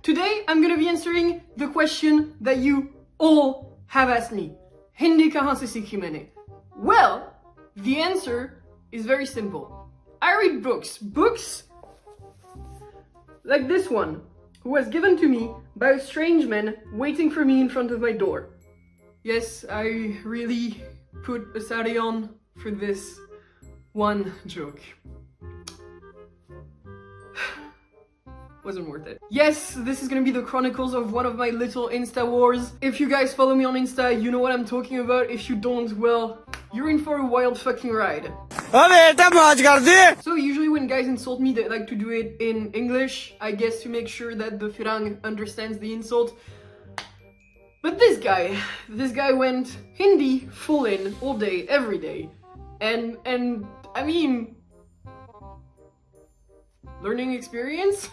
Today I'm gonna be answering the question that you all have asked me. Hindi kahan se sikhi maine? Well, the answer is very simple. I read books like this one, who was given to me by a strange man waiting for me in front of my door. Yes, I really put a sari on for this one joke. Wasn't worth it. Yes, this is gonna be the chronicles of one of my little Insta wars. If you guys follow me on Insta, you know what I'm talking about. If you don't, well, you're in for a wild fucking ride. So usually when guys insult me, they like to do it in English, I guess to make sure that the Firang understands the insult. But this guy went Hindi full in all day, every day. And I mean, learning experience?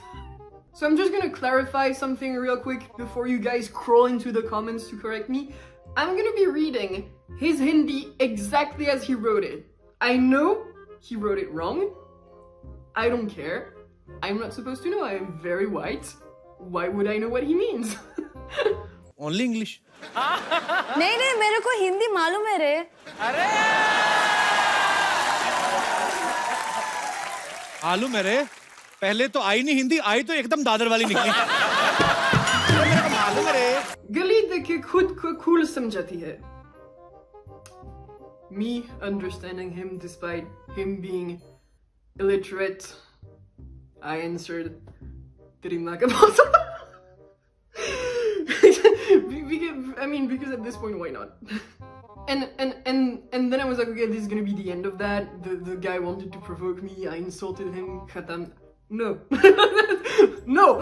So I'm just gonna clarify something real quick before you guys crawl into the comments to correct me. I'm gonna be reading his Hindi exactly as he wrote it. I know he wrote it wrong. I don't care. I'm not supposed to know. I am very white. Why would I know what he means? Only English. नहीं मेरे को हिंदी मालूम है रे. अरे मालूम है रे. पहले तो आई नहीं हिंदी, आई तो एकदम दादर वाली निकली. मेरे को मालूम है रे. गली देखे खुद को cool समझती है. Me understanding him despite him being illiterate, I answered because at this point, why not? And then I was like, okay, this is gonna be the end of that. The guy wanted to provoke me. I insulted him. Khatam. No. No.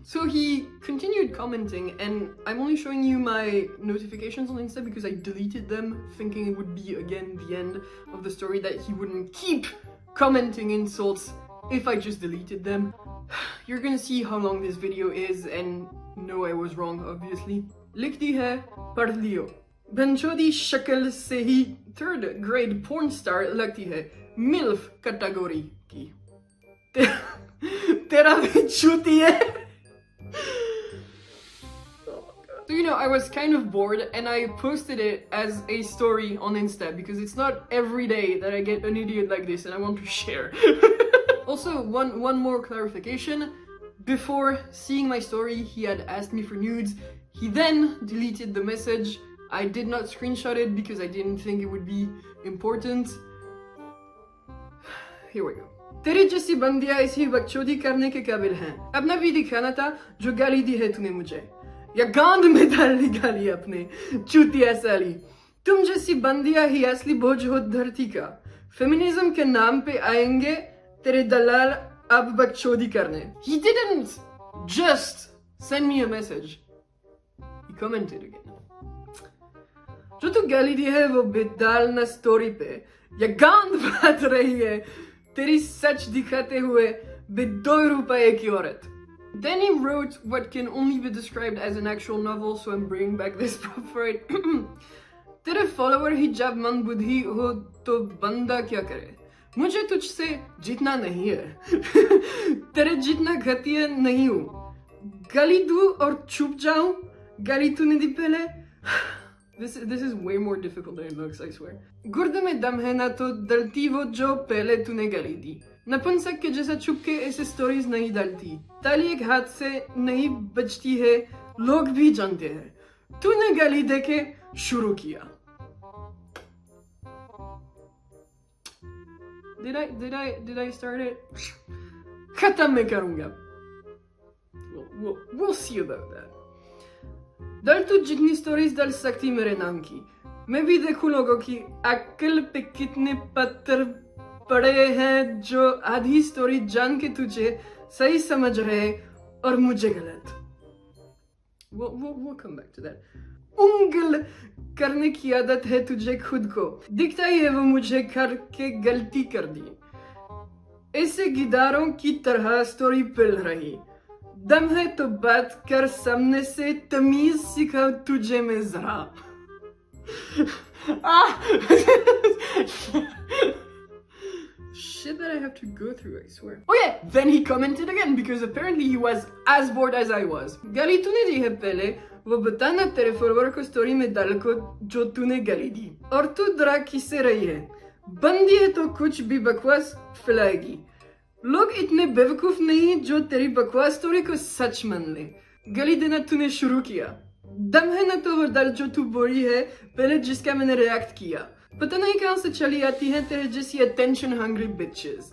So he continued commenting, and I'm only showing you my notifications on Insta because I deleted them, thinking it would be again the end of the story, that he wouldn't keep commenting insults if I just deleted them. You're gonna see how long this video is, and no, I was wrong, obviously. Likhti hai, padh liyo. Banchodi shakal se hi third grade porn star lagti hai. MILF category ki. Tera bhi chuti hai. So, you know, I was kind of bored and I posted it as a story on Insta because it's not every day that I get an idiot like this and I want to share. Also, one more clarification. Before seeing my story, he had asked me for nudes. He then deleted the message. I did not screenshot it because I didn't think it would be important. Here we go. तेरी जैसी बंदियां ऐसी बकचोदी करने के काबिल हैं. अपना भी दिखाना था जो गाली दी है तूने मुझे, या गांड में डाल दी गाली अपने चूतिया साली. तुम जैसी बंदियां ही असली बोझ हो धरती का. फेमिनिज्म के नाम पे आएंगे तेरे दलाल अब बकचोदी करने. He didn't just send me a message. He commented again. जो तू गाली दी है वो बेदाल ना स्टोरी पे, या गांड बात रही है तेरी सच दिखाते हुए बे2 रुपए की औरत. Then he wrote what can only be described as an actual novel, so I'm bringing back this prop for it. तेरे फॉलोवर ही जब मन बुद्धि हो तो बंदा क्या करे. मुझे तुझसे जितना नहीं है. तेरे जितना घटिया नहीं हूँ. गाली दूँ और चुप जाऊँ. गाली तूने दी पहले. This is way more difficult than it looks, I swear. गुर्दे में दम है ना तो डलती वो जो पहले तूने गाली दी. नपुंसक के जैसा छुप के ऐसे स्टोरीज नहीं डालती. ताली एक हाथ से नहीं बजती है, लोग भी जानते हैं. तूने गाली देके शुरू किया. Did I start it? खत्म मैं करूँगा. We'll see about that. डल तू जितनी स्टोरीज डाल सकती मेरे नाम की. मैं भी देखूं लोगों की अक्ल पे कितने पत्थर पड़े हैं जो आधी स्टोरी जान के तुझे सही समझ रहे और मुझे गलत. We'll come back to that. उंगल करने की आदत है तुझे खुद को. दिखता ही है वो मुझे करके गलती कर दी. ऐसे गिदारों की तरह स्टोरी पिल रही. दम है तो बात कर सामने से, तमीज सिखा तुझे मैं जरा. shit that I have to go through, I swear. Oh yeah, then he commented again because apparently he was as bored as I was. गाली तूने दी है पहले, वो बताना तेरे फॉलोवर को स्टोरी में डाल को जो तूने गाली दी। और तू डरा किससे रही है? बंदी है तो कुछ भी बकवास फैलाएगी। लोग इतने बेवकूफ नहीं जो तेरी बकवास स्टोरी को सच मान ले। गाली देना तूने शुरू किया। दम है ना तो वो डाल जो तू बोली है पहले जिसका मैंने रिएक्ट किया। पता नहीं कहाँ से चली आती है तेरे जैसी attention hungry bitches।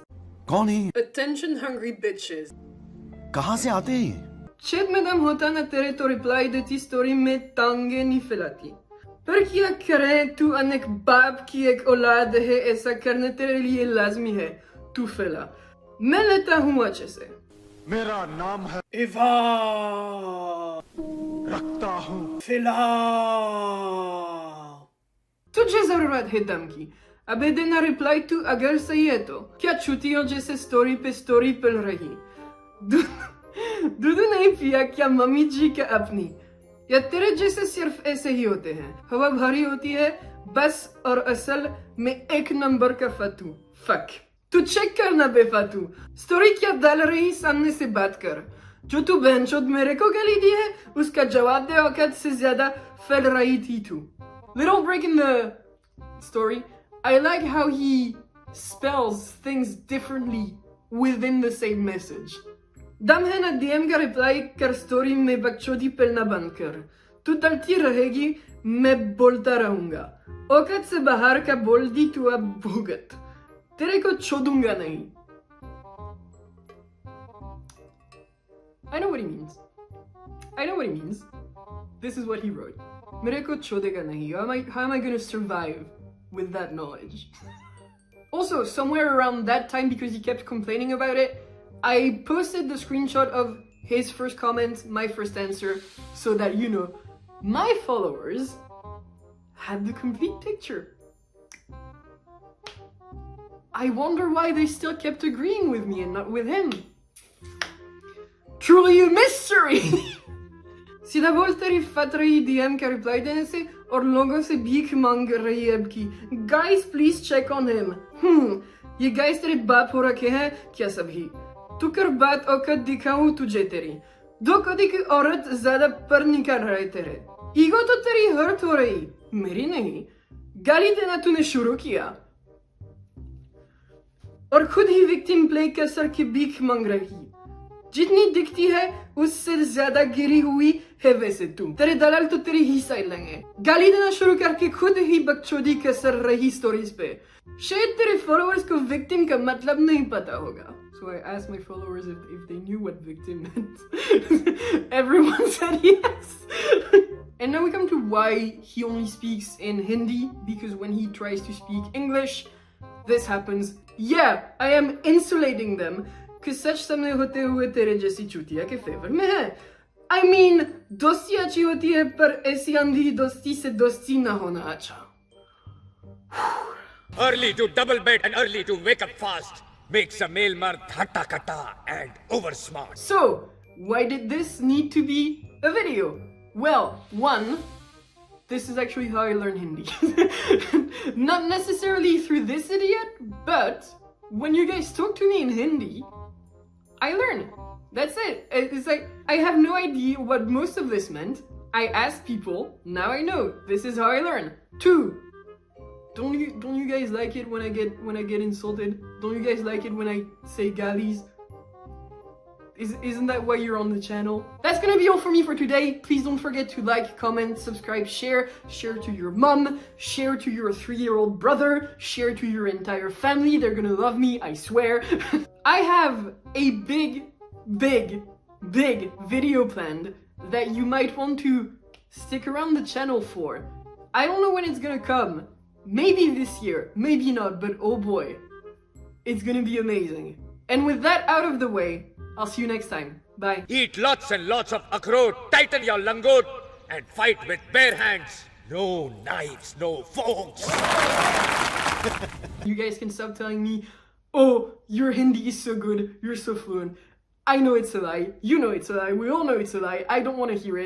कौन है? Attention hungry bitches। कहाँ से आते हैं? शायद में दम होता ना तेरे तो रिप्लाई देती स्टोरी में टांगे नहीं फैलाती। पर क्या करें, तू अनेक बाप की एक औलाद है, ऐसा करना तेरे लिए लाजमी है। तू फैला, मैं लेता हूँ अच्छे से। मेरा नाम है इवा रखता हूँ फिला। तुझे जरूरत है दम की, अबे देना रिप्लाई तू अगर सही है तो। क्या छुट्टियों जैसे स्टोरी पे स्टोरी पल रही। दूध नहीं पिया क्या मम्मी जी का अपनी? या तेरे जैसे सिर्फ ऐसे ही होते हैं, हवा भारी होती है बस, और असल में एक नंबर का फतू। फक, तू चेक करना बेफातू, स्टोरी क्या डाल रही सामने से बात कर। जो तू बहनचोद मेरे को गाली दी है उसका जवाब दे, औकात से ज्यादा फैल रही थी तू। Little break in the story. I like how he spells things differently within the same message. दम है ना DM का रिप्लाई कर स्टोरी में बकचोदी पलना बंद कर। तू डलती रहेगी मैं बोलता रहूंगा। औकात से बाहर का बोल दी तू अब भुगत, तेरे को छोड़ूंगा नहीं। I know what he means. I know what he means. This is what he wrote. मेरे को छोड़ेगा नहीं। How am I going to survive with that knowledge? Also, somewhere around that time, because he kept complaining about it, I posted the screenshot of his first comment, my first answer, so that, you know, my followers had the complete picture. I wonder why they still kept agreeing with me and not with him. Truly a mystery! सीधा बोल तेरी फट रही DM का reply देने से और लोगों से भीख मांग रही है अब की। Guys, please check on him. ये guys तेरे बाप हो रखे हैं क्या सभी? तू कर बात औकात दिखाऊं तुझे तेरी। दो कदी की औरत ज्यादा पर निकाल रहे तेरे। ईगो तो तेरी हर्ट हो रही, मेरी नहीं। गाली देना तूने शुरू किया और खुद ही विक्टिम प्ले कर सर की भीख मांग रही। जितनी दिखती है उससे ज्यादा गिरी हुई है वैसे तुम। तेरे दलाल तो तेरी ही साइड लेंगे। गाली देना शुरू करके खुद ही बकचोदी कर रही स्टोरीज पे। शायद तेरे फॉलोअर्स को विक्टिम का मतलब नहीं पता होगा। So I asked my followers if they knew what victim meant. Everyone said yes. And now we come to why he only speaks in Hindi, because when he tries to speak English, this happens. Yeah, I am insulating them. कि सच सामने होते हुए तेरे जैसी चुतिया के favour में है। I mean, दोस्ती अच्छी होती है पर ऐसी अंधी दोस्ती से दोस्ती ना होना अच्छा। Early to double bed and early to wake up fast makes a male mard hatta katta and over smart. So, why did this need to be a video? Well, one, this is actually how I learn Hindi. Not necessarily through this idiot, but when you guys talk to me in Hindi, I learn. That's it. It's like, I have no idea what most of this meant. I asked people, now I know. This is how I learn. Two, don't you guys like it when I get insulted? Don't you guys like it when I say galis? Isn't that why you're on the channel? That's gonna be all for me for today. Please don't forget to like, comment, subscribe, share to your mom, share to your 3-year-old brother, share to your entire family. They're gonna love me, I swear. I have a big video planned that you might want to stick around the channel for. I don't know when it's gonna come. Maybe this year, maybe not, but oh boy, it's gonna be amazing. And with that out of the way, I'll see you next time. Bye. Eat lots and lots of akhroat, tighten your langot, and fight with bare hands. No knives, no forks. You guys can stop telling me, oh, your Hindi is so good, you're so fluent. I know it's a lie, you know it's a lie, we all know it's a lie, I don't want to hear it.